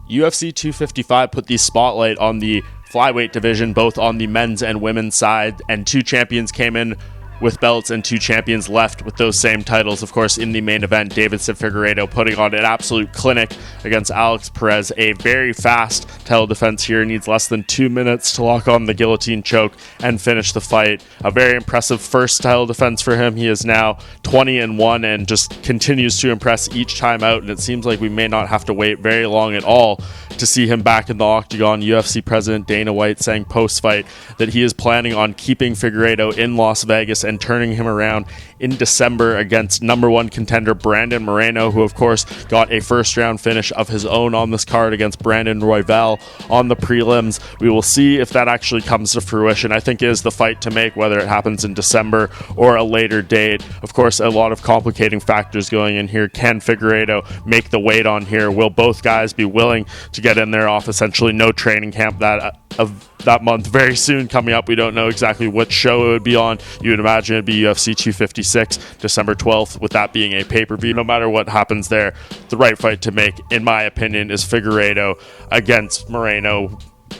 UFC 255 put the spotlight on the flyweight division, both on the men's and women's side, and two champions came in with belts and two champions left with those same titles. Of course, in the main event, Deiveson Figueiredo putting on an absolute clinic against Alex Perez. A very fast title defense here. Needs less than 2 minutes to lock on the guillotine choke and finish the fight. A very impressive first title defense for him. He is now 20-1 and just continues to impress each time out, and it seems like we may not have to wait very long at all to see him back in the octagon. UFC President Dana White saying post-fight that he is planning on keeping Figueiredo in Las Vegas and turning him around in December against number one contender Brandon Moreno, who of course got a first round finish of his own on this card against Brandon Royval on the prelims. We will see if that actually comes to fruition. I think it is the fight to make, whether it happens in December or a later date. Of course, a lot of complicating factors going in here. Can Figueiredo make the weight on here? Will both guys be willing to get in there off essentially no training camp that month very soon coming up? We don't know exactly which show it would be on. You would imagine it'd be UFC 256, December 12th, with that being a pay-per-view. No matter what happens there, the right fight to make, in my opinion, is Figueiredo against Moreno.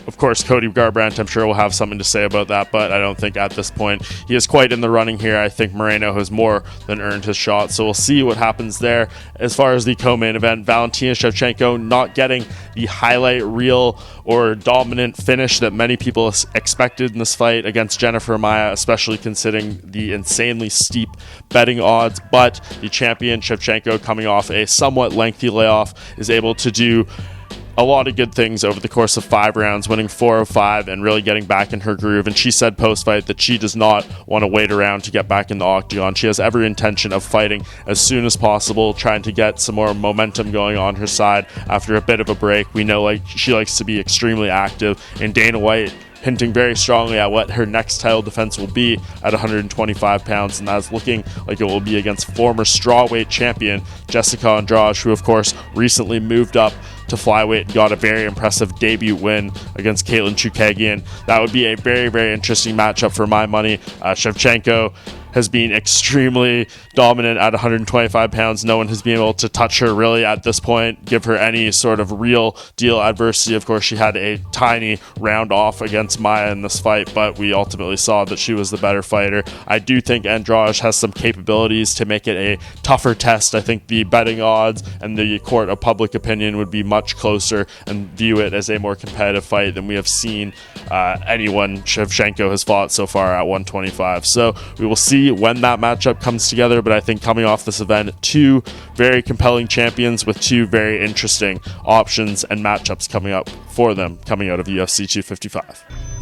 Of course, Cody Garbrandt, I'm sure, will have something to say about that, but I don't think at this point he is quite in the running here. I think Moreno has more than earned his shot, so we'll see what happens there. As far as the co-main event, Valentina Shevchenko not getting the highlight reel or dominant finish that many people expected in this fight against Jennifer Maia, especially considering the insanely steep betting odds, but the champion Shevchenko, coming off a somewhat lengthy layoff, is able to do a lot of good things over the course of 5 rounds, winning 4 of 5 and really getting back in her groove. And she said post-fight that she does not want to wait around to get back in the octagon. She has every intention of fighting as soon as possible, trying to get some more momentum going on her side after a bit of a break. We know she likes to be extremely active, and Dana White hinting very strongly at what her next title defense will be at 125 pounds, and that's looking like it will be against former strawweight champion Jessica Andrade, who of course recently moved up to flyweight and got a very impressive debut win against Caitlin Chukagian. That would be a very, very interesting matchup for my money. Shevchenko has been extremely dominant at 125 pounds. No one has been able to touch her really at this point, give her any sort of real deal adversity. Of course, she had a tiny round off against Maia in this fight, but we ultimately saw that she was the better fighter. I do think Andrade has some capabilities to make it a tougher test. I think the betting odds and the court of public opinion would be much closer and view it as a more competitive fight than we have seen anyone Shevchenko has fought so far at 125. So we will see when that matchup comes together, but I think coming off this event, two very compelling champions with two very interesting options and matchups coming up for them coming out of UFC 255.